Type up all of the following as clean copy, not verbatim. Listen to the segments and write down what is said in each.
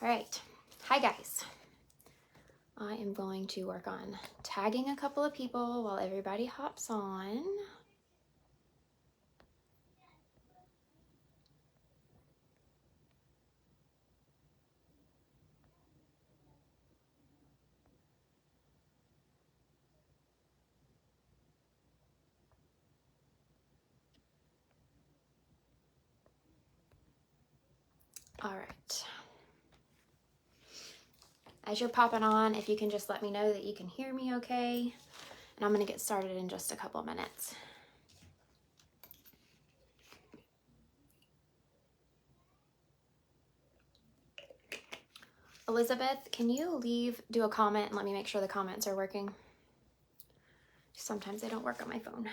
All right. Hi, guys. I am going to work on tagging a couple of people while everybody hops on. All right. As you're popping on, if you can just let me know that you can hear me okay. And I'm going to get started in just a couple of minutes. Elizabeth, can you do a comment and let me make sure the comments are working? Sometimes they don't work on my phone.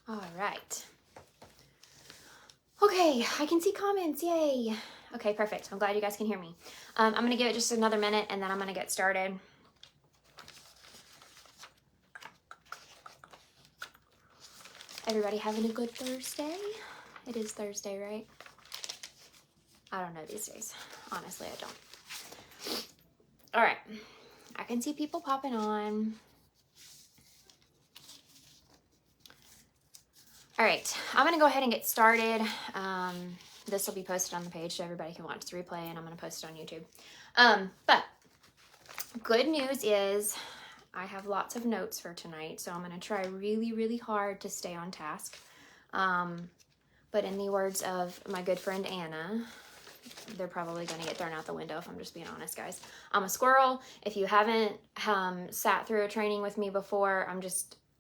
All right. Okay, I can see comments, yay. Okay, perfect. I'm glad you guys can hear me. I'm gonna give it just another minute and then I'm gonna get started. Everybody having a good Thursday? It is Thursday, right? I don't know these days. Honestly, I don't. All right, I can see people popping on. All right, I'm gonna go ahead and get started. This will be posted on the page so everybody can watch the replay, and I'm gonna post it on YouTube. But good news is I have lots of notes for tonight, so I'm gonna try really, really hard to stay on task. But in the words of my good friend Anna, they're probably going to get thrown out the window if I'm just being honest, guys. I'm a squirrel. If you haven't sat through a training with me before,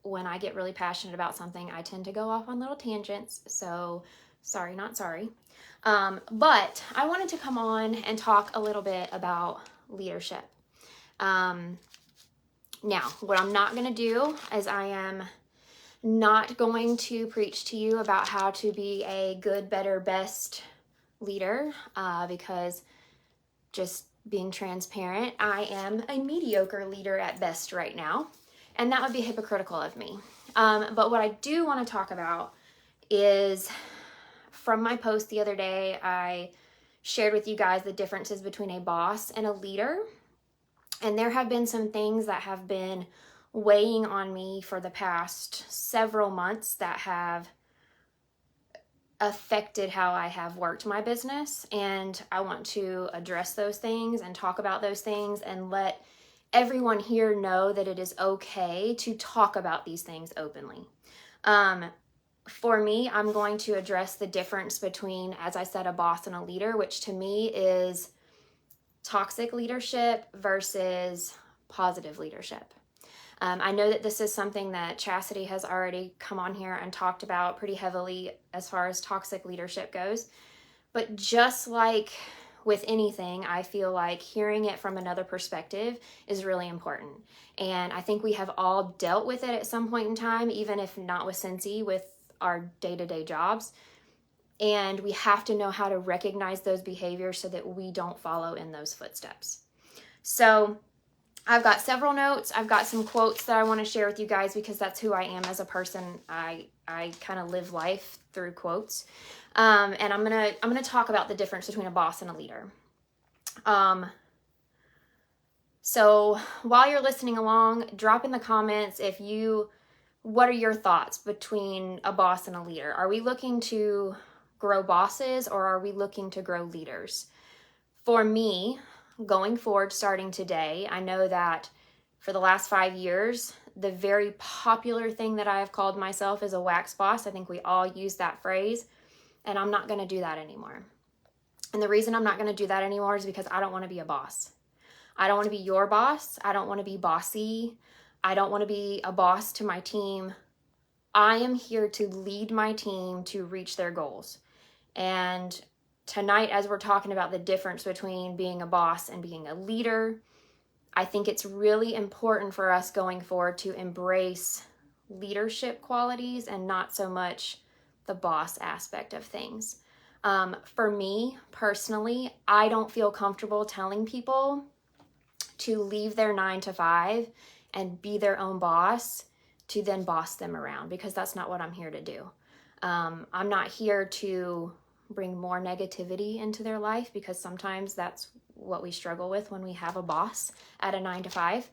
when I get really passionate about something, I tend to go off on little tangents. So sorry, not sorry. But I wanted to come on and talk a little bit about leadership. Now, what I'm not going to do is I am not going to preach to you about how to be a good, better, best leader, because just being transparent, I am a mediocre leader at best right now, and that would be hypocritical of me. But what I do want to talk about is, from my post the other day, I shared with you guys the differences between a boss and a leader, and there have been some things that have been weighing on me for the past several months that have affected how I have worked my business, and I want to address those things and talk about those things and let everyone here know that it is okay to talk about these things openly. For me, I'm going to address the difference between, as I said, a boss and a leader, which to me is toxic leadership versus positive leadership. I know that this is something that Chastity has already come on here and talked about pretty heavily as far as toxic leadership goes. But just like with anything, I feel like hearing it from another perspective is really important. And I think we have all dealt with it at some point in time, even if not with Scentsy, with our day-to-day jobs. And we have to know how to recognize those behaviors so that we don't follow in those footsteps. So I've got several notes. I've got some quotes that I want to share with you guys because that's who I am as a person. I kind of live life through quotes. And I'm gonna talk about the difference between a boss and a leader. So while you're listening along, drop in the comments what are your thoughts between a boss and a leader? Are we looking to grow bosses or are we looking to grow leaders? For me, going forward, starting today, I know that for the last 5 years, the very popular thing that I have called myself is a wax boss. I think we all use that phrase, and I'm not going to do that anymore. And the reason I'm not going to do that anymore is because I don't want to be a boss. I don't want to be your boss. I don't want to be bossy. I don't want to be a boss to my team. I am here to lead my team to reach their goals. And tonight, as we're talking about the difference between being a boss and being a leader, I think it's really important for us going forward to embrace leadership qualities and not so much the boss aspect of things. For me personally, I don't feel comfortable telling people to leave their 9 to 5 and be their own boss to then boss them around, because that's not what I'm here to do. I'm not here to bring more negativity into their life, because sometimes that's what we struggle with when we have a boss at a 9 to 5.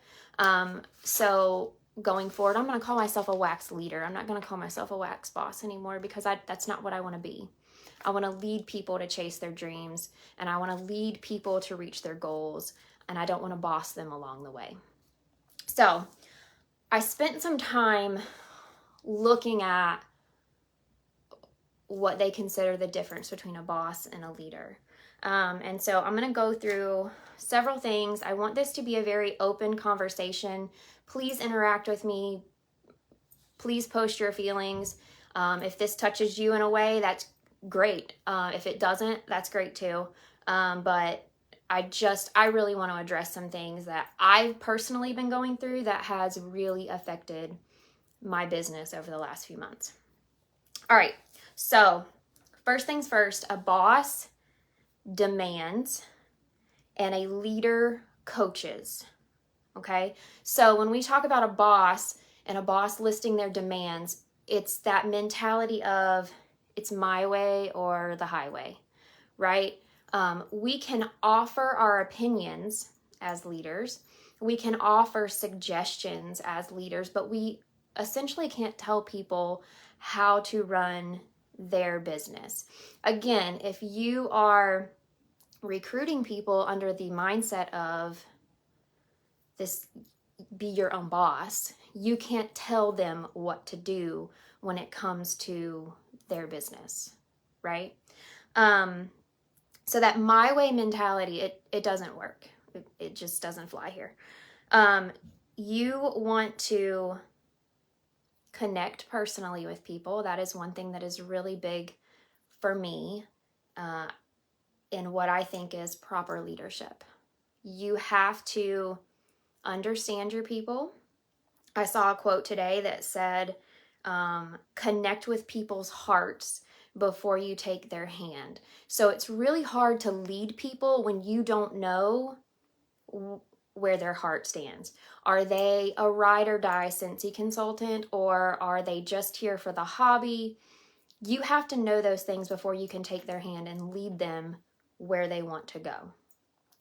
So going forward, I'm going to call myself a wax leader. I'm not going to call myself a wax boss anymore, because that's not what I want to be. I want to lead people to chase their dreams, and I want to lead people to reach their goals, and I don't want to boss them along the way. So I spent some time looking at what they consider the difference between a boss and a leader. And so I'm going to go through several things. I want this to be a very open conversation. Please interact with me. Please post your feelings. If this touches you in a way, that's great. If it doesn't, that's great too. But I really want to address some things that I've personally been going through that has really affected my business over the last few months. All right. So first things first, a boss demands and a leader coaches. Okay. So when we talk about a boss and a boss listing their demands, it's that mentality of it's my way or the highway, right? We can offer our opinions as leaders. We can offer suggestions as leaders, but we essentially can't tell people how to run their business. Again, if you are recruiting people under the mindset of this, be your own boss, you can't tell them what to do when it comes to their business, right? So that my way mentality, it doesn't work. It just doesn't fly here. You want to connect personally with people. That is one thing that is really big for me in what I think is proper leadership. You have to understand your people. I saw a quote today that said, connect with people's hearts before you take their hand. So it's really hard to lead people when you don't know where their heart stands. Are they a ride or die Scentsy consultant, or are they just here for the hobby? You have to know those things before you can take their hand and lead them where they want to go.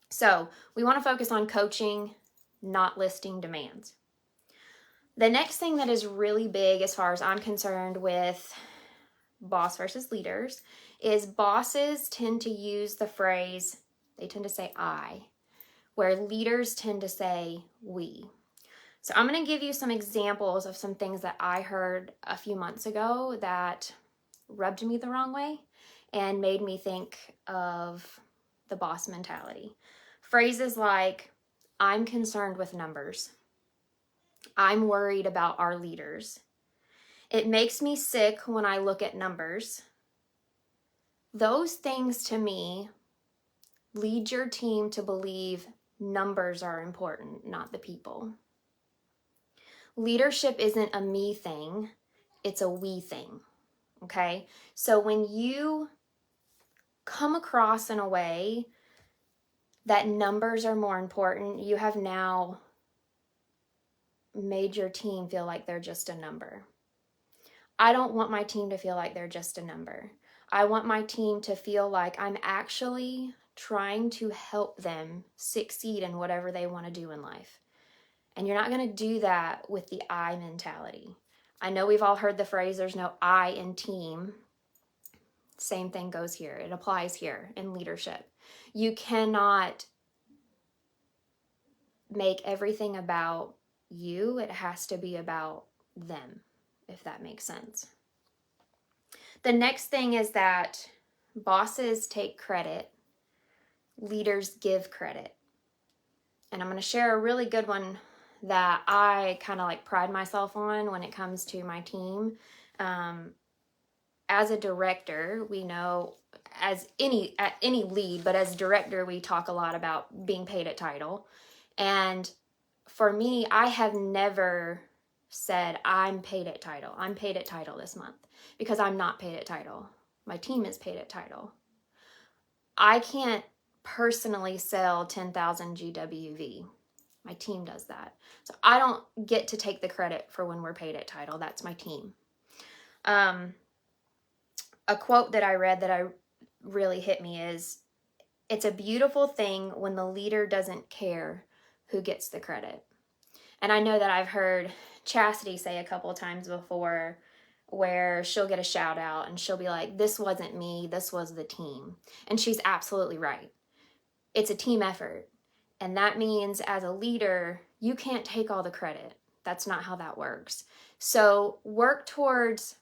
So we want to focus on coaching, not listing demands. The next thing that is really big as far as I'm concerned with boss versus leaders is bosses tend to use the phrase, they tend to say I, where leaders tend to say we. So I'm going to give you some examples of some things that I heard a few months ago that rubbed me the wrong way and made me think of the boss mentality. Phrases like, I'm concerned with numbers. I'm worried about our leaders. It makes me sick when I look at numbers. Those things to me lead your team to believe numbers are important, not the people. Leadership isn't a me thing, it's a we thing, okay? So when you come across in a way that numbers are more important, you have now made your team feel like they're just a number. I don't want my team to feel like they're just a number. I want my team to feel like I'm actually trying to help them succeed in whatever they want to do in life. And you're not going to do that with the I mentality. I know we've all heard the phrase, there's no I in team. Same thing goes here. It applies here in leadership. You cannot make everything about you. It has to be about them, if that makes sense. The next thing is that bosses take credit, leaders give credit. And I'm going to share a really good one that I kind of like pride myself on when it comes to my team. As a director, we know as any lead, but as director, we talk a lot about being paid at title. And for me, I have never said I'm paid at title. I'm paid at title this month, because I'm not paid at title. My team is paid at title. I can't personally sell 10,000 GWV. My team does that. So I don't get to take the credit for when we're paid at title. That's my team. A quote that I read that I really hit me is, it's a beautiful thing when the leader doesn't care who gets the credit. And I know that I've heard Chastity say a couple of times before where she'll get a shout out and she'll be like, this wasn't me, this was the team. And she's absolutely right. It's a team effort. And that means as a leader, you can't take all the credit. That's not how that works. So work towards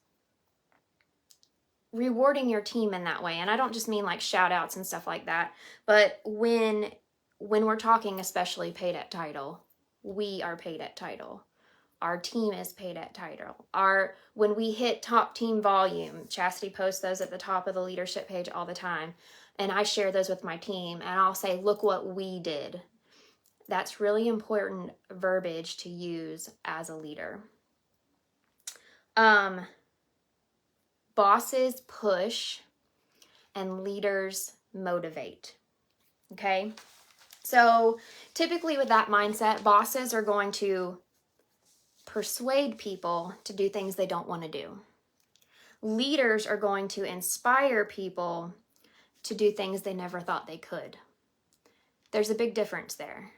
rewarding your team in that way. And I don't just mean like shout outs and stuff like that, but when we're talking especially paid at title, we are paid at title. Our team is paid at title. When we hit top team volume, Chastity posts those at the top of the leadership page all the time. And I share those with my team and I'll say, look what we did. That's really important verbiage to use as a leader. Bosses push and leaders motivate. Okay? So typically with that mindset, bosses are going to persuade people to do things they don't want to do. Leaders are going to inspire people to do things they never thought they could. There's a big difference there.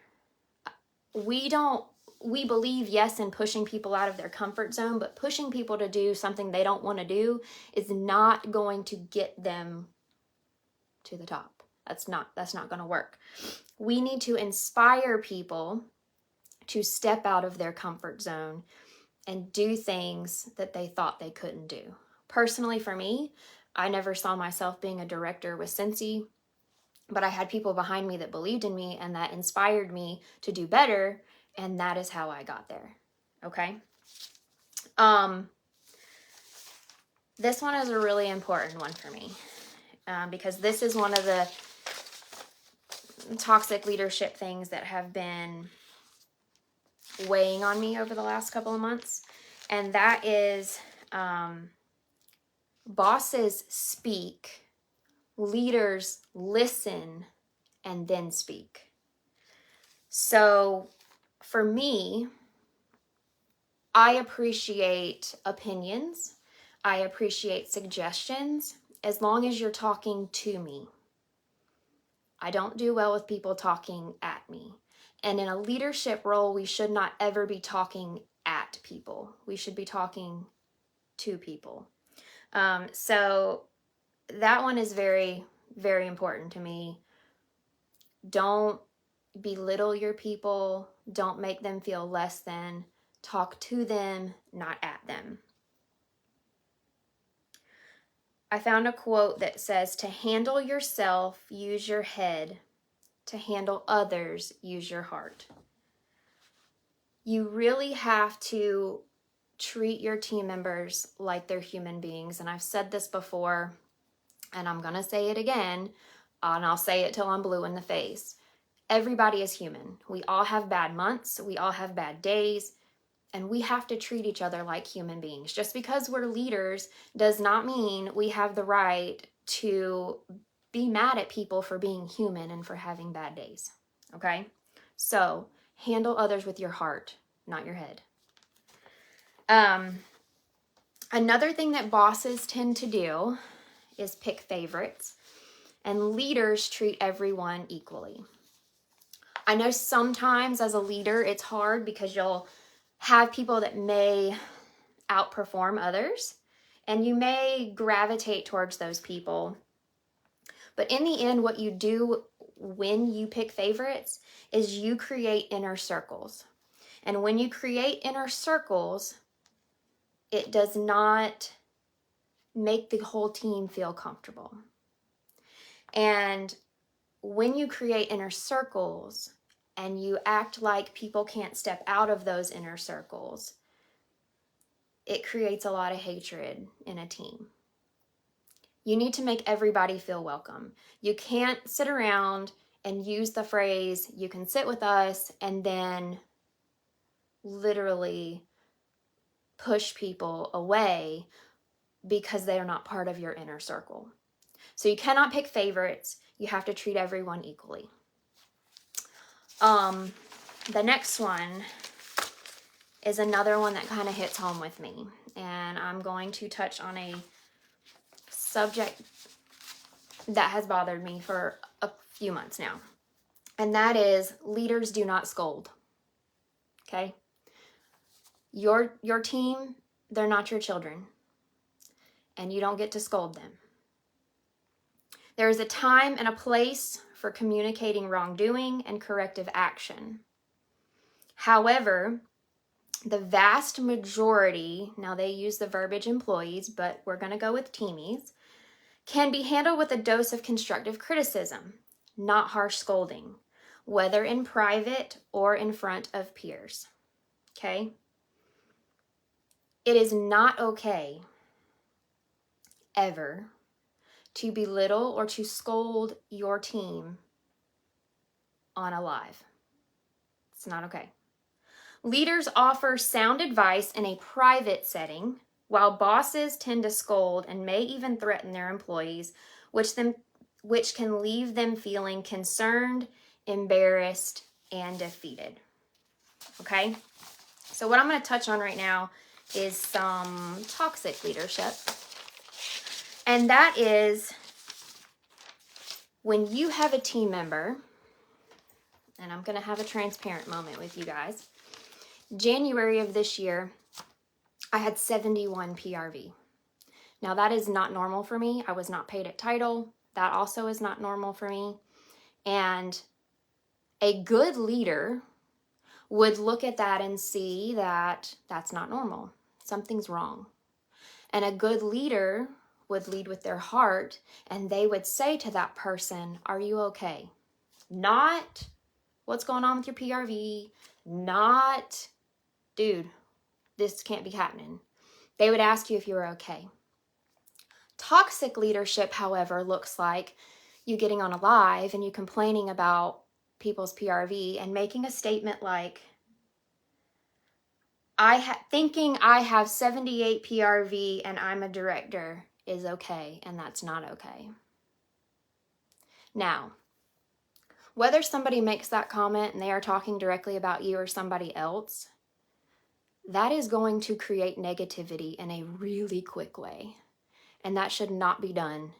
We believe, yes, in pushing people out of their comfort zone, but pushing people to do something they don't want to do is not going to get them to the top. That's not going to work. We need to inspire people to step out of their comfort zone and do things that they thought they couldn't do. Personally, for me, I never saw myself being a director with Scentsy, but I had people behind me that believed in me and that inspired me to do better, and that is how I got there. Okay? This one is a really important one for me because this is one of the toxic leadership things that have been weighing on me over the last couple of months, and that is bosses speak, leaders listen, and then speak. So for me, I appreciate opinions. I appreciate suggestions as long as you're talking to me. I don't do well with people talking at me. And in a leadership role, we should not ever be talking at people. We should be talking to people. So that one is very, very important to me. Don't belittle your people. Don't make them feel less than. Talk to them, not at them. I found a quote that says, to handle yourself, use your head. To handle others, use your heart. You really have to treat your team members like they're human beings. And I've said this before, and I'm going to say it again, and I'll say it till I'm blue in the face. Everybody is human. We all have bad months. We all have bad days. And we have to treat each other like human beings. Just because we're leaders does not mean we have the right to be mad at people for being human and for having bad days. Okay? So, handle others with your heart, not your head. Another thing that bosses tend to do is pick favorites, and leaders treat everyone equally. I know sometimes as a leader it's hard because you'll have people that may outperform others, and you may gravitate towards those people. But in the end, what you do when you pick favorites is you create inner circles. And when you create inner circles, it does not make the whole team feel comfortable. And when you create inner circles and you act like people can't step out of those inner circles, it creates a lot of hatred in a team. You need to make everybody feel welcome. You can't sit around and use the phrase, you can sit with us, and then literally push people away because they are not part of your inner circle. So you cannot pick favorites. You have to treat everyone equally. The next one is another one that kind of hits home with me. And I'm going to touch on a subject that has bothered me for a few months now. And that is, leaders do not scold. Okay? Your team, they're not your children. And you don't get to scold them. There is a time and a place for communicating wrongdoing and corrective action. However, the vast majority, now they use the verbiage employees, but we're going to go with teamies, can be handled with a dose of constructive criticism, not harsh scolding, whether in private or in front of peers. Okay? It is not okay ever to belittle or to scold your team on a live. It's not okay. Leaders offer sound advice in a private setting, while bosses tend to scold and may even threaten their employees, which can leave them feeling concerned, embarrassed, and defeated. Okay? So what I'm going to touch on right now is some toxic leadership. And that is when you have a team member, and I'm going to have a transparent moment with you guys. January of this year, I had 71 PRV. Now that is not normal for me. I was not paid at title. That also is not normal for me. And a good leader would look at that and see that that's not normal. Something's wrong. And a good leader would lead with their heart, and they would say to that person, are you okay? Not, what's going on with your PRV? Not, dude, this can't be happening. They would ask you if you were okay. Toxic leadership, however, looks like you getting on a live and you complaining about people's PRV and making a statement like, thinking I have 78 PRV and I'm a director is okay, and that's not okay. Now, whether somebody makes that comment and they are talking directly about you or somebody else, that is going to create negativity in a really quick way. And that should not be done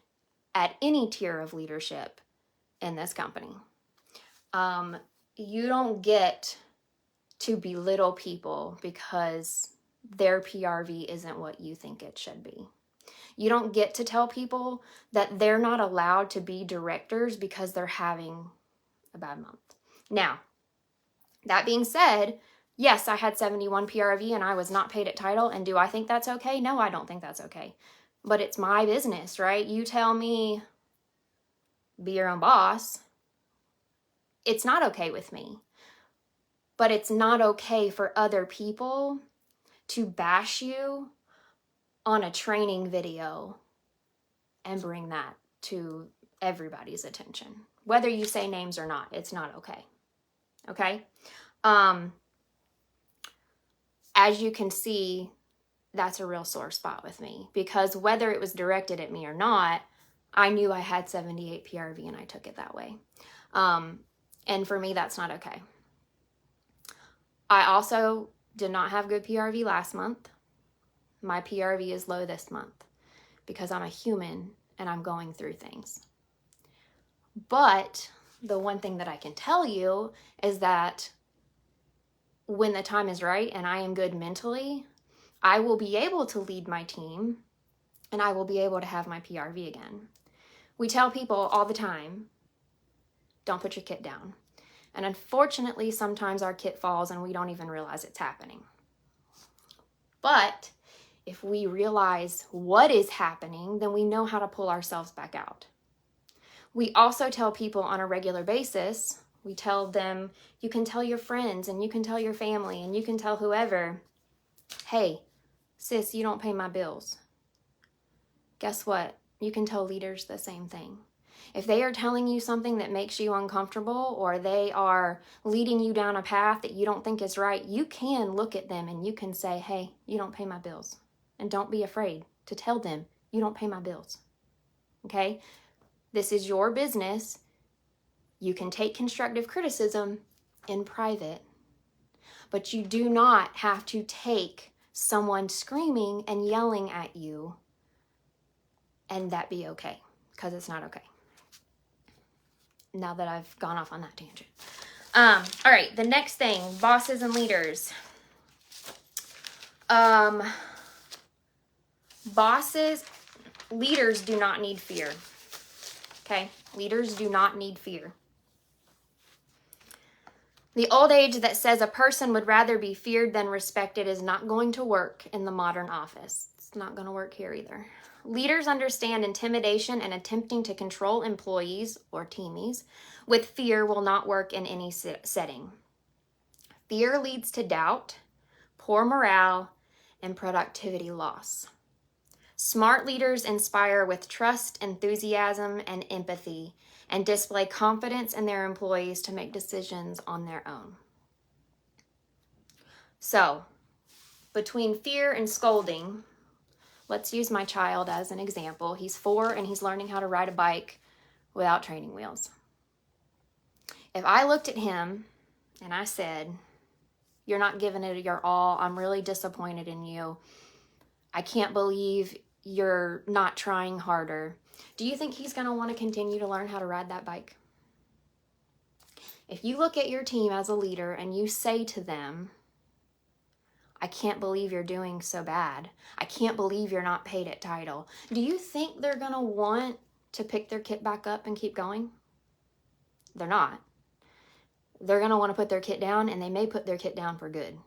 at any tier of leadership in this company. You don't get to belittle people because their PRV isn't what you think it should be. You don't get to tell people that they're not allowed to be directors because they're having a bad month. Now, that being said, yes, I had 71 PRV and I was not paid at title. And do I think that's okay? No, I don't think that's okay. But it's my business, right? You tell me, be your own boss. It's not okay with me. But it's not okay for other people to bash you on a training video and bring that to everybody's attention. Whether you say names or not, it's not okay. Okay? As you can see, that's a real sore spot with me, because whether it was directed at me or not, I knew I had 78 PRV and I took it that way. And for me, that's not okay. I also did not have good PRV last month. My PRV is low this month because I'm a human and I'm going through things. But the one thing that I can tell you is that when the time is right and I am good mentally, I will be able to lead my team and I will be able to have my PRV again. We tell people all the time, don't put your kit down. And unfortunately, sometimes our kit falls and we don't even realize it's happening. But if we realize what is happening, then we know how to pull ourselves back out. We also tell people on a regular basis, we tell them, you can tell your friends and you can tell your family and you can tell whoever, hey, sis, you don't pay my bills. Guess what? You can tell leaders the same thing. If they are telling you something that makes you uncomfortable or they are leading you down a path that you don't think is right, you can look at them and you can say, hey, you don't pay my bills. And don't be afraid. to tell them, you don't pay my bills. Okay? This is your business. You can take constructive criticism in private, but you do not have to take someone screaming and yelling at you and that be okay, because it's not okay. Now that I've gone off on that tangent. All right, the next thing, bosses and leaders. Leaders do not need fear. Okay? Leaders do not need fear. The old age that says a person would rather be feared than respected is not going to work in the modern office. It's not going to work here either. Leaders understand intimidation and attempting to control employees or teamies with fear will not work in any setting. Fear leads to doubt, poor morale, and productivity loss. Smart leaders inspire with trust, enthusiasm, and empathy, and display confidence in their employees to make decisions on their own. So, between fear and scolding, let's use my child as an example. He's 4 and he's learning how to ride a bike without training wheels. If I looked at him and I said, you're not giving it your all, I'm really disappointed in you, I can't believe you're not trying harder, do you think he's going to want to continue to learn how to ride that bike? If you look at your team as a leader and you say to them, I can't believe you're doing so bad, I can't believe you're not paid at title, do you think they're going to want to pick their kit back up and keep going? They're not. They're going to want to put their kit down, and they may put their kit down for good,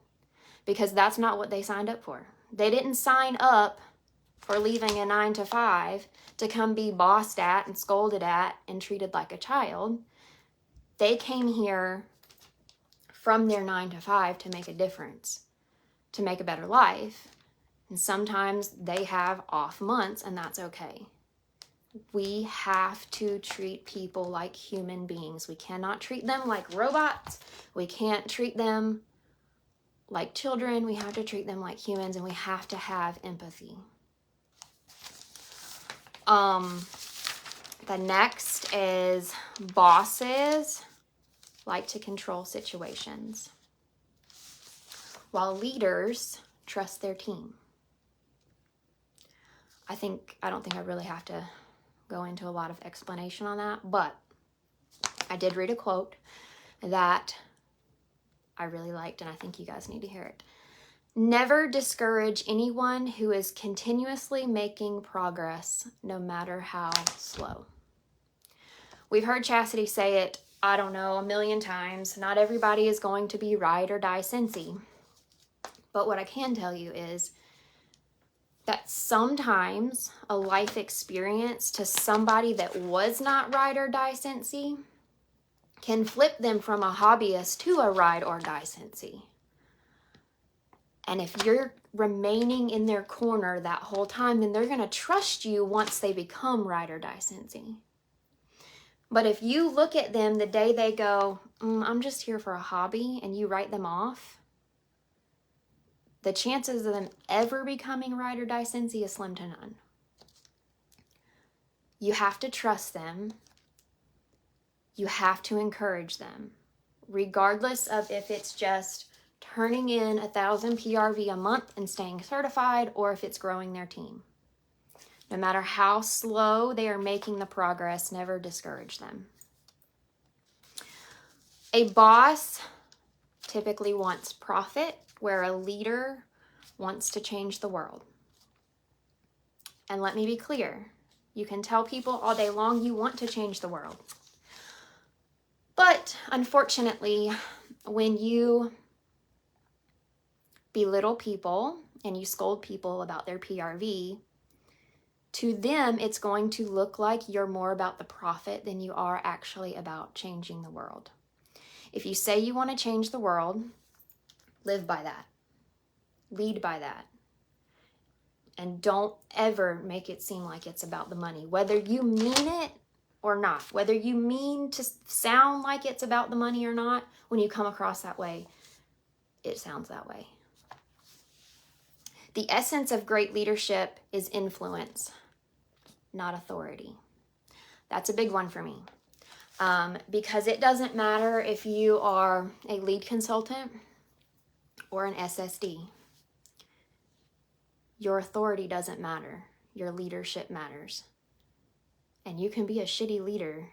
because that's not what they signed up for. They didn't sign up for leaving a 9-to-5 to come be bossed at and scolded at and treated like a child. They came here from their 9-to-5 to make a difference, to make a better life. And sometimes they have off months, and that's okay. We have to treat people like human beings. We cannot treat them like robots. We can't treat them like children. We have to treat them like humans, and we have to have empathy. The next is bosses like to control situations, while leaders trust their team. I don't think I really have to go into a lot of explanation on that, but I did read a quote that I really liked, and I think you guys need to hear it. Never discourage anyone who is continuously making progress, no matter how slow. We've heard Chastity say it, I don't know, 1,000,000 times. Not everybody is going to be ride or die Cincy. But what I can tell you is that sometimes a life experience to somebody that was not ride or die Cincy can flip them from a hobbyist to a ride or die Cincy. And if you're remaining in their corner that whole time, then they're going to trust you once they become ride or die Cincy. But if you look at them the day they go, I'm just here for a hobby, and you write them off, the chances of them ever becoming ride or die Cincy is slim to none. You have to trust them. You have to encourage them, regardless of if it's just turning in 1,000 PRV a month and staying certified, or if it's growing their team. No matter how slow they are making the progress, never discourage them. A boss typically wants profit, where a leader wants to change the world. And let me be clear, you can tell people all day long you want to change the world. But unfortunately, when you belittle people and you scold people about their PRV, to them it's going to look like you're more about the profit than you are actually about changing the world. If you say you want to change the world, live by that. Lead by that. And don't ever make it seem like it's about the money, whether you mean it or not, whether you mean to sound like it's about the money or not. When you come across that way, it sounds that way. The essence of great leadership is influence, not authority. That's a big one for me. Because it doesn't matter if you are a lead consultant or an SSD. Your authority doesn't matter. Your leadership matters. And you can be a shitty leader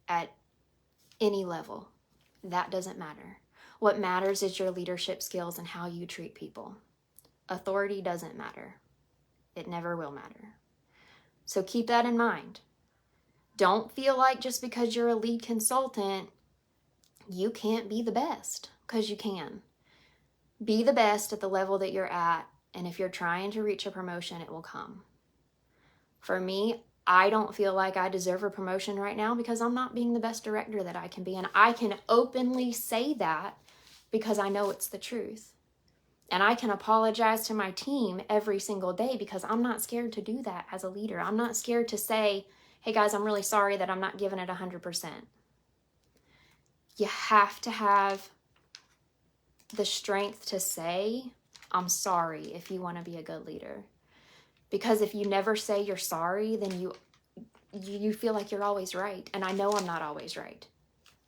at any level. That doesn't matter. What matters is your leadership skills and how you treat people. Authority doesn't matter. It never will matter. So keep that in mind. Don't feel like just because you're a lead consultant, you can't be the best, because you can. Be the best at the level that you're at, and if you're trying to reach a promotion, it will come. For me, I don't feel like I deserve a promotion right now because I'm not being the best director that I can be, and I can openly say that because I know it's the truth. And I can apologize to my team every single day because I'm not scared to do that as a leader. I'm not scared to say, hey guys, I'm really sorry that I'm not giving it 100%. You have to have the strength to say, I'm sorry, if you want to be a good leader. Because if you never say you're sorry, then you feel like you're always right. And I know I'm not always right.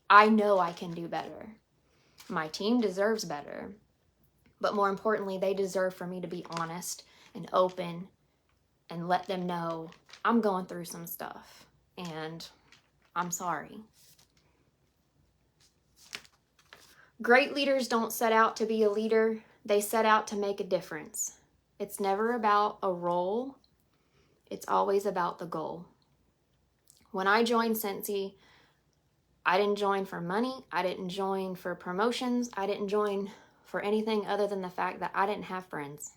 I know I can do better. My team deserves better. But more importantly, they deserve for me to be honest and open and let them know I'm going through some stuff and I'm sorry. Great leaders don't set out to be a leader. They set out to make a difference. It's never about a role. It's always about the goal. When I joined Scentsy, I didn't join for money. I didn't join for promotions. I didn't join for anything other than the fact that I didn't have friends.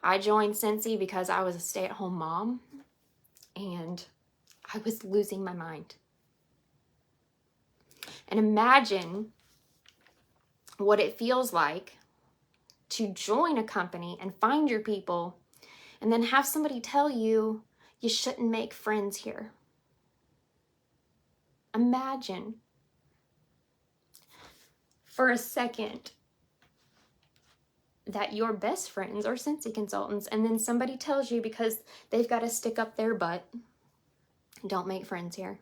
I joined Scentsy because I was a stay-at-home mom and I was losing my mind. And imagine what it feels like to join a company and find your people and then have somebody tell you you shouldn't make friends here. Imagine for a second that your best friends are Scentsy consultants and then somebody tells you because they've got to stick up their butt, don't make friends here.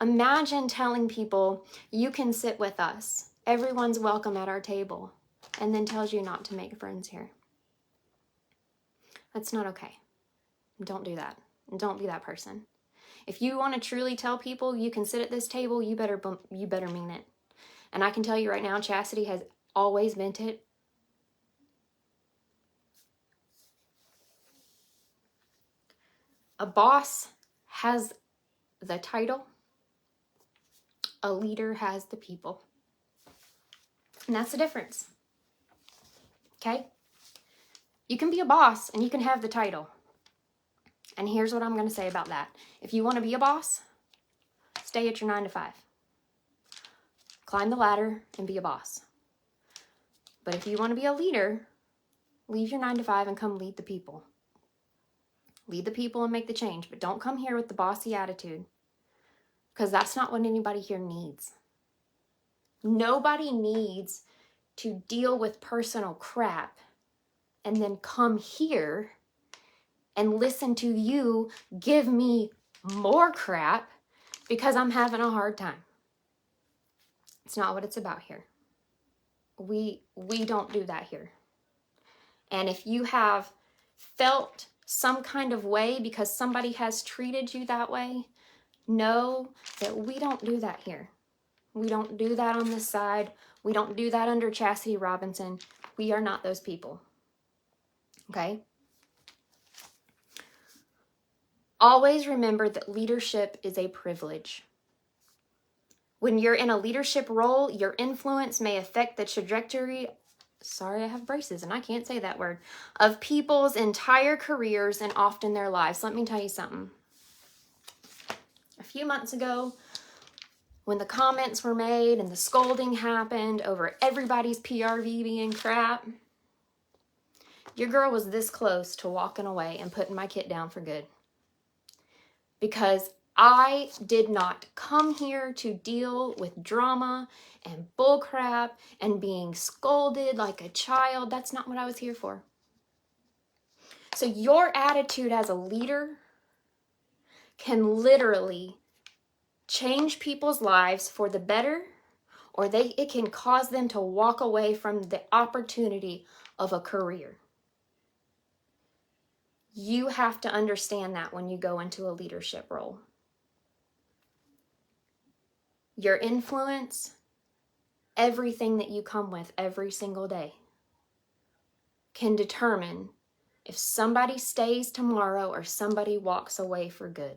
Imagine telling people you can sit with us, everyone's welcome at our table, and then tells you not to make friends here. That's not okay. Don't do that. Don't be that person. If you want to truly tell people you can sit at this table, you better mean it. And I can tell you right now, Chastity has always meant it. A boss has the title. A leader has the people. And that's the difference. Okay? You can be a boss and you can have the title. And here's what I'm going to say about that. If you want to be a boss, stay at your 9 to 5. Climb the ladder and be a boss. But if you want to be a leader, leave your 9 to 5 and come lead the people. Lead the people and make the change. But don't come here with the bossy attitude. Because that's not what anybody here needs. Nobody needs to deal with personal crap and then come here and listen to you give me more crap because I'm having a hard time. It's not what it's about here. We don't do that here. And if you have felt some kind of way because somebody has treated you that way, know that we don't do that here. We don't do that on this side. We don't do that under Chastity Robinson. We are not those people. Okay? Always remember that leadership is a privilege. When you're in a leadership role, your influence may affect the trajectory, sorry, I have braces and I can't say that word, of people's entire careers and often their lives. Let me tell you something. A few months ago, when the comments were made and the scolding happened over everybody's PRV being crap, your girl was this close to walking away and putting my kit down for good. Because I did not come here to deal with drama and bullcrap and being scolded like a child. That's not what I was here for. So your attitude as a leader can literally change people's lives for the better, or it can cause them to walk away from the opportunity of a career. You have to understand that when you go into a leadership role. Your influence, everything that you come with every single day, can determine if somebody stays tomorrow or somebody walks away for good.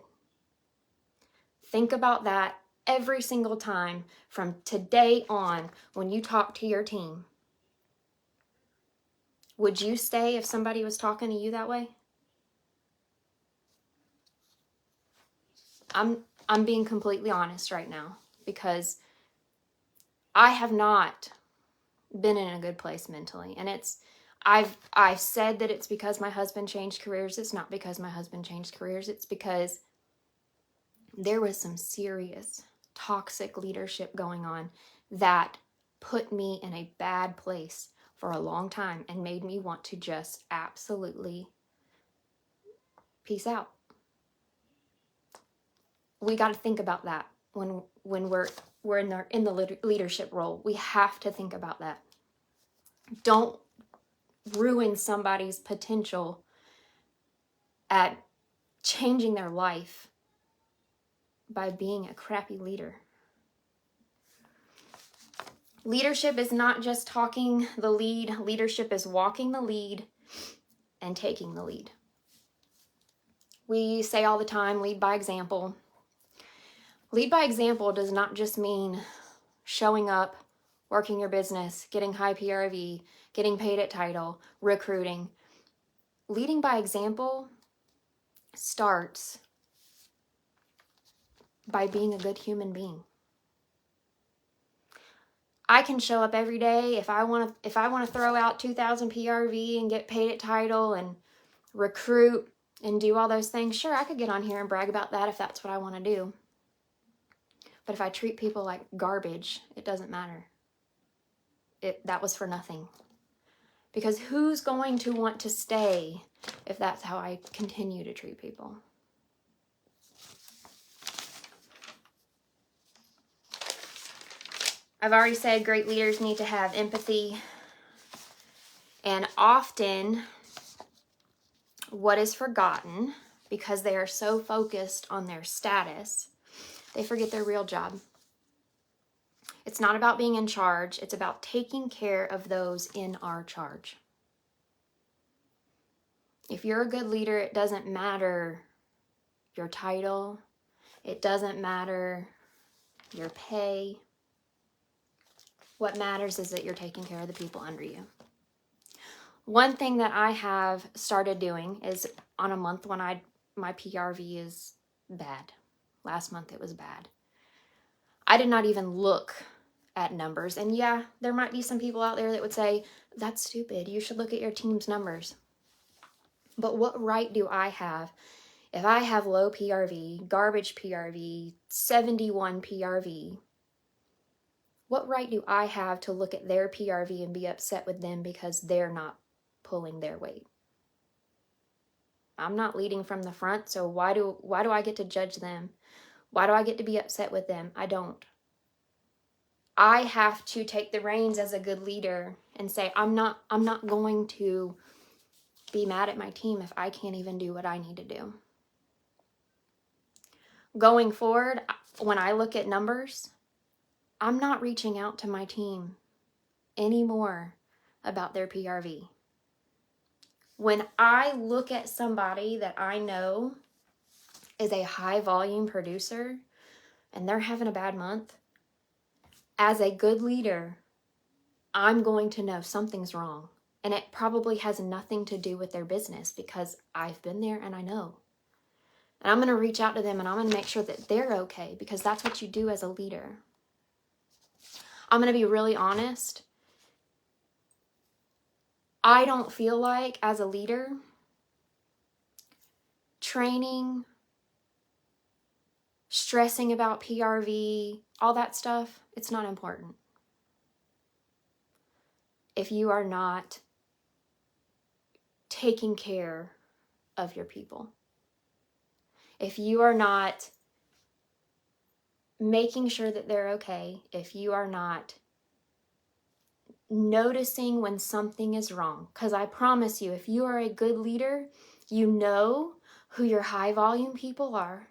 Think about that every single time from today on when you talk to your team. Would you stay if somebody was talking to you that way? I'm being completely honest right now because I have not been in a good place mentally, and I've said that it's because my husband changed careers. It's not because my husband changed careers. It's because there was some serious toxic leadership going on that put me in a bad place for a long time and made me want to just absolutely peace out. We got to think about that when we're in the leadership role. We have to think about that. Don't ruin somebody's potential at changing their life by being a crappy leader. Leadership is not just talking the lead. Leadership is walking the lead and taking the lead. We say all the time, lead by example. Lead by example does not just mean showing up, working your business, getting high PRV, getting paid at title, recruiting. Leading by example starts by being a good human being. I can show up every day if I want to throw out 2,000 PRV and get paid at title and recruit and do all those things. Sure, I could get on here and brag about that if that's what I want to do. But if I treat people like garbage, it doesn't matter. That was for nothing. Because who's going to want to stay if that's how I continue to treat people? I've already said great leaders need to have empathy. And often, what is forgotten, because they are so focused on their status, they forget their real job. It's not about being in charge. It's about taking care of those in our charge. If you're a good leader, it doesn't matter your title. It doesn't matter your pay. What matters is that you're taking care of the people under you. One thing that I have started doing is on a month when my PRV is bad. Last month it was bad. I did not even look at numbers. And yeah, there might be some people out there that would say, that's stupid. You should look at your team's numbers. But what right do I have if I have low PRV, garbage PRV, 71 PRV? What right do I have to look at their PRV and be upset with them because they're not pulling their weight? I'm not leading from the front, so why do I get to judge them? Why do I get to be upset with them? I don't. I have to take the reins as a good leader and say, I'm not going to be mad at my team if I can't even do what I need to do. Going forward, when I look at numbers, I'm not reaching out to my team anymore about their PRV. When I look at somebody that I know is a high volume producer and they're having a bad month, as a good leader, I'm going to know something's wrong. And it probably has nothing to do with their business because I've been there and I know. And I'm going to reach out to them and I'm going to make sure that they're okay because that's what you do as a leader. I'm going to be really honest. I don't feel like as a leader, training stressing about PRV, all that stuff, it's not important. If you are not taking care of your people, if you are not making sure that they're okay, if you are not noticing when something is wrong, because I promise you, if you are a good leader, you know who your high volume people are,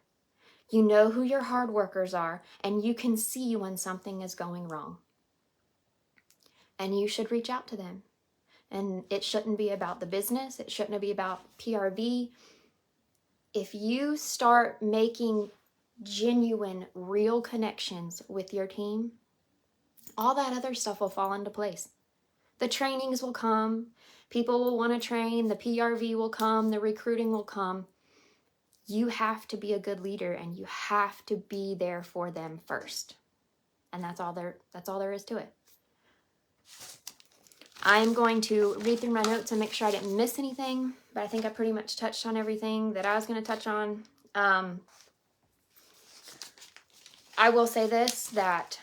you know who your hard workers are, and you can see when something is going wrong. And you should reach out to them. And it shouldn't be about the business. It shouldn't be about PRV. If you start making genuine, real connections with your team, all that other stuff will fall into place. The trainings will come. People will want to train. The PRV will come. The recruiting will come. You have to be a good leader, and you have to be there for them first. And that's all there is to it. I'm going to read through my notes and make sure I didn't miss anything, but I think I pretty much touched on everything that I was going to touch on. I will say this, that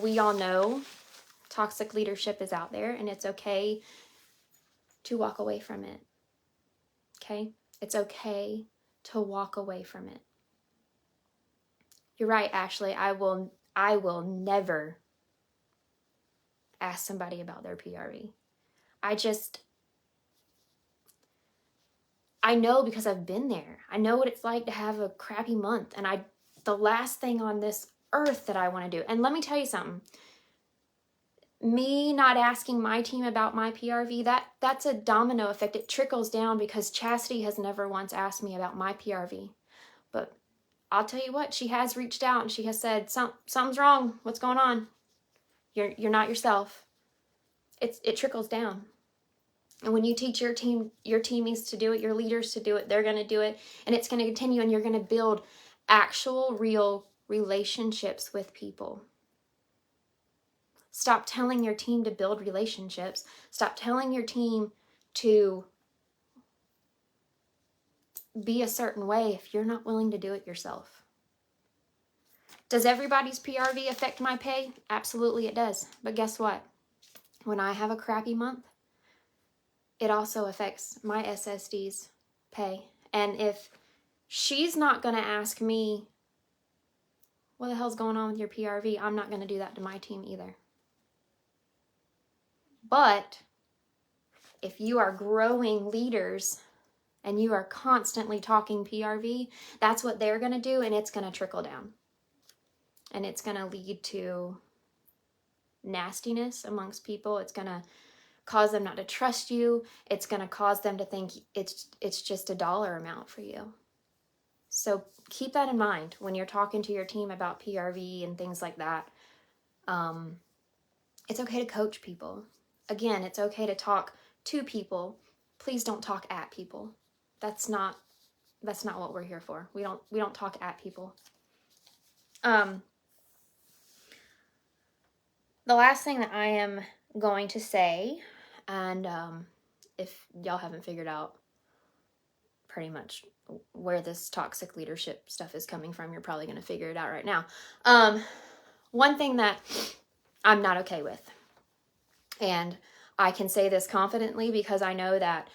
we all know toxic leadership is out there, and it's okay to walk away from it. Okay? It's okay to walk away from it. You're right, Ashley. I will never ask somebody about their PRV. I know, because I've been there. I know what it's like to have a crappy month, and the last thing on this earth that I want to do. And let me tell you something. Me not asking my team about my PRV, that's a domino effect. It trickles down, because Chastity has never once asked me about my PRV. But I'll tell you what, she has reached out and she has said, something's wrong. What's going on? You're not yourself. It trickles down. And when you teach your teammates to do it, your leaders to do it, they're going to do it, and it's going to continue, and you're going to build actual, real relationships with people. Stop telling your team to build relationships. Stop telling your team to be a certain way if you're not willing to do it yourself. Does everybody's PRV affect my pay? Absolutely it does. But guess what? When I have a crappy month, it also affects my SSD's pay. And if she's not going to ask me, what the hell's going on with your PRV, I'm not going to do that to my team either. But if you are growing leaders and you are constantly talking PRV, that's what they're going to do, and it's going to trickle down. And it's going to lead to nastiness amongst people. It's going to cause them not to trust you. It's going to cause them to think it's just a dollar amount for you. So keep that in mind when you're talking to your team about PRV and things like that. It's okay to coach people. Again, it's okay to talk to people. Please don't talk at people. That's not what we're here for. We don't talk at people. The last thing that I am going to say, and if y'all haven't figured out pretty much where this toxic leadership stuff is coming from, you're probably going to figure it out right now. One thing that I'm not okay with, and I can say this confidently because I know that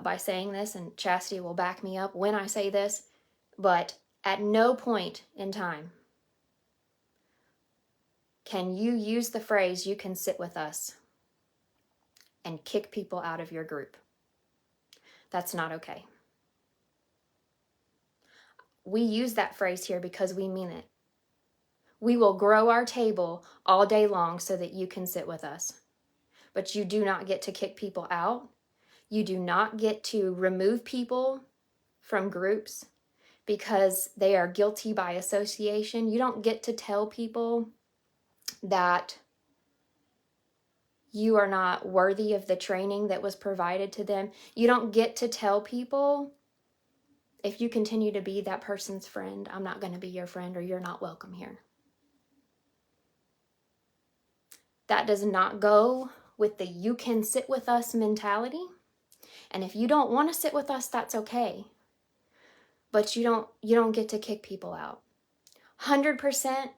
by saying this, and Chastity will back me up when I say this, but at no point in time can you use the phrase, "you can sit with us," and kick people out of your group. That's not okay. We use that phrase here because we mean it. We will grow our table all day long so that you can sit with us. But you do not get to kick people out. You do not get to remove people from groups because they are guilty by association. You don't get to tell people that you are not worthy of the training that was provided to them. You don't get to tell people, if you continue to be that person's friend, I'm not going to be your friend, or you're not welcome here. That does not go with the "you can sit with us" mentality. And if you don't want to sit with us, that's okay. but you don't get to kick people out. 100%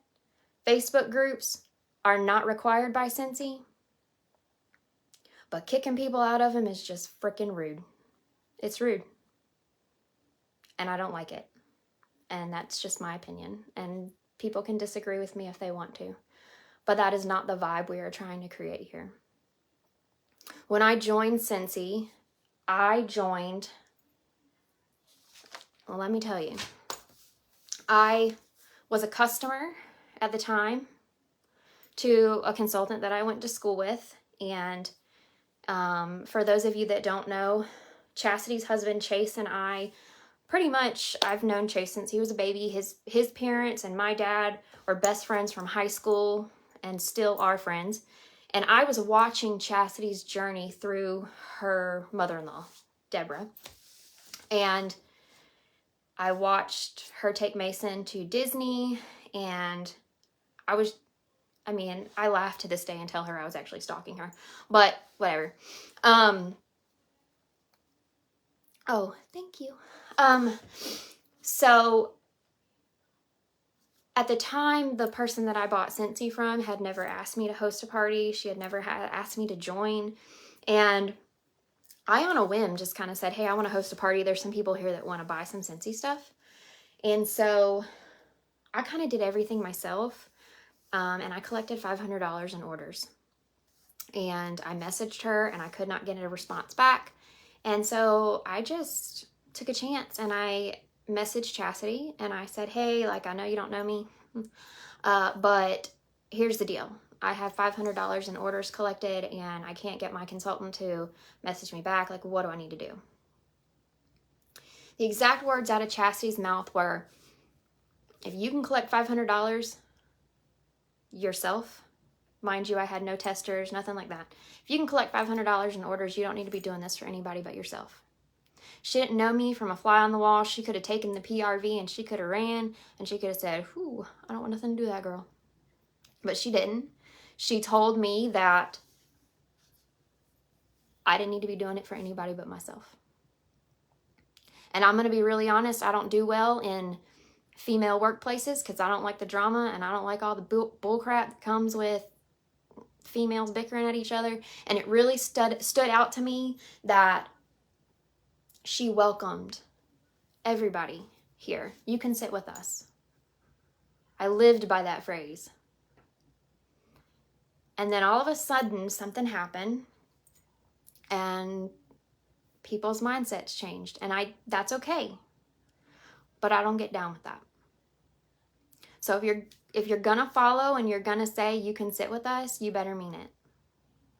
Facebook groups are not required by Scentsy, but kicking people out of them is just freaking rude. It's rude. And I don't like it. And that's just my opinion. And people can disagree with me if they want to. But that is not the vibe we are trying to create here. When I joined Scentsy, well, let me tell you. I was a customer at the time to a consultant that I went to school with. And for those of you that don't know, Chastity's husband, Chase, and I, pretty much, I've known Chase since he was a baby. His parents and my dad were best friends from high school and still are friends. And I was watching Chastity's journey through her mother-in-law, Deborah. And I watched her take Mason to Disney, and I laugh to this day and tell her I was actually stalking her, but whatever. Oh, thank you. So at the time, the person that I bought Scentsy from had never asked me to host a party. She had never asked me to join. And I, on a whim, just kind of said, hey, I want to host a party. There's some people here that want to buy some Scentsy stuff. And so I kind of did everything myself. And I collected $500 in orders. And I messaged her and I could not get a response back. And so I just took a chance and I messaged Chastity and I said, hey, like, I know you don't know me, but here's the deal. I have $500 in orders collected and I can't get my consultant to message me back. Like, what do I need to do? The exact words out of Chastity's mouth were, if you can collect $500 yourself, mind you, I had no testers, nothing like that. If you can collect $500 in orders, you don't need to be doing this for anybody but yourself. She didn't know me from a fly on the wall. She could have taken the PRV and she could have ran and she could have said, whew, I don't want nothing to do with that girl. But she didn't. She told me that I didn't need to be doing it for anybody but myself. And I'm going to be really honest, I don't do well in female workplaces because I don't like the drama and I don't like all the bull crap that comes with females bickering at each other. And it really stood out to me that she welcomed everybody here. You can sit with us. I lived by that phrase. And then all of a sudden, something happened and people's mindsets changed. And that's okay. But I don't get down with that. So if you're gonna follow and you're gonna say you can sit with us, you better mean it.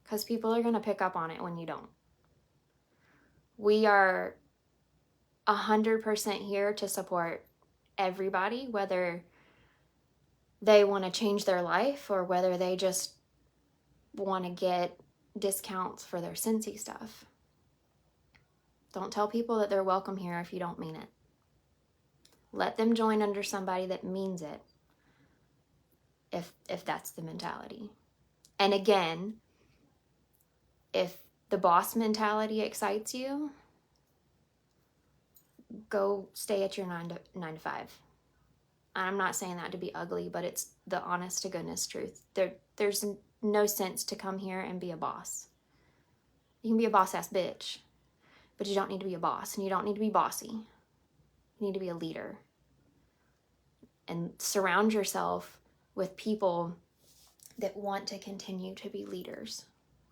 Because people are gonna pick up on it when you don't. We are 100% here to support everybody, whether they want to change their life or whether they just want to get discounts for their Scentsy stuff. Don't tell people that they're welcome here if you don't mean it. Let them join under somebody that means it, if that's the mentality. And again, if the boss mentality excites you, go stay at your 9 to 5. I'm not saying that to be ugly, but it's the honest to goodness truth. There's no sense to come here and be a boss. You can be a boss-ass bitch, but you don't need to be a boss, and you don't need to be bossy. You need to be a leader. And surround yourself with people that want to continue to be leaders,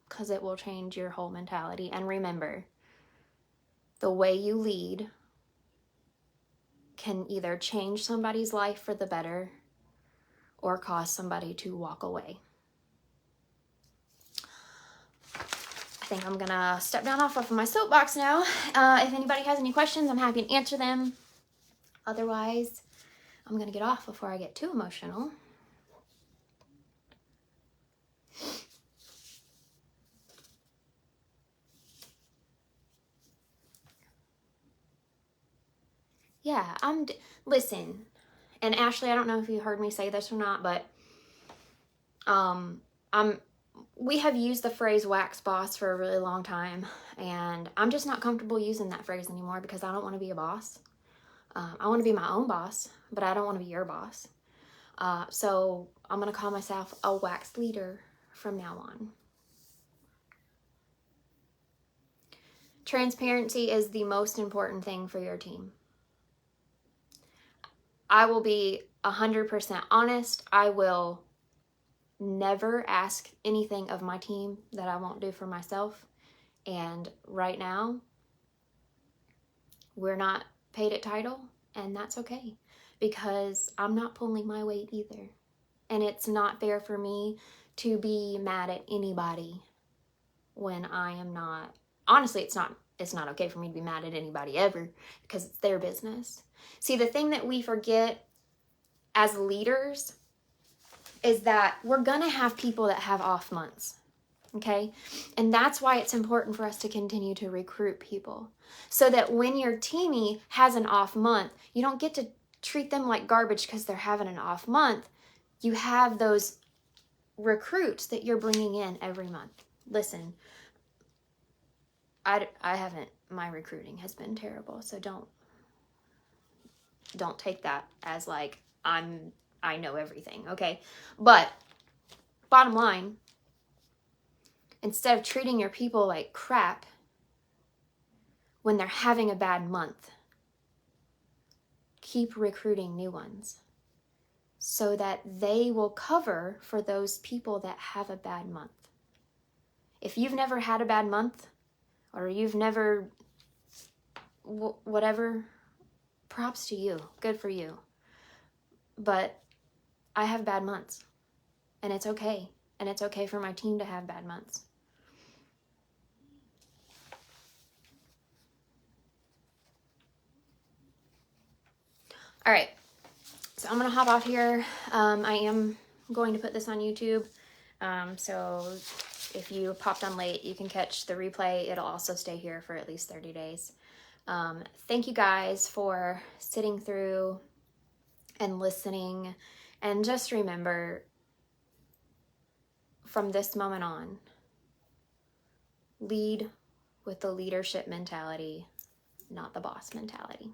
because it will change your whole mentality. And remember, the way you lead can either change somebody's life for the better or cause somebody to walk away. I think I'm gonna step down off of my soapbox now. If anybody has any questions, I'm happy to answer them. Otherwise, I'm gonna get off before I get too emotional. Yeah, listen, and Ashley, I don't know if you heard me say this or not, but we have used the phrase wax boss for a really long time, and I'm just not comfortable using that phrase anymore because I don't want to be a boss. I want to be my own boss, but I don't want to be your boss. So I'm going to call myself a wax leader from now on. Transparency is the most important thing for your team. I will be 100% honest. I will never ask anything of my team that I won't do for myself. And right now, we're not paid at title, and that's okay, because I'm not pulling my weight either. And it's not fair for me to be mad at anybody when I am not. Honestly, it's not okay for me to be mad at anybody ever, because it's their business. See, the thing that we forget as leaders is that we're gonna have people that have off months, okay? And that's why it's important for us to continue to recruit people, so that when your teamie has an off month, you don't get to treat them like garbage because they're having an off month. You have those recruits that you're bringing in every month. Listen, I haven't, my recruiting has been terrible, so don't take that as like I know everything, okay? But bottom line, instead of treating your people like crap when they're having a bad month, keep recruiting new ones so that they will cover for those people that have a bad month. If you've never had a bad month, or you've never whatever, props to you. Good for you. But I have bad months, and it's okay. And it's okay for my team to have bad months. All right, so I'm gonna hop off here. I am going to put this on YouTube. So if you popped on late, you can catch the replay. It'll also stay here for at least 30 days. Thank you guys for sitting through and listening. And just remember, from this moment on, lead with the leadership mentality, not the boss mentality.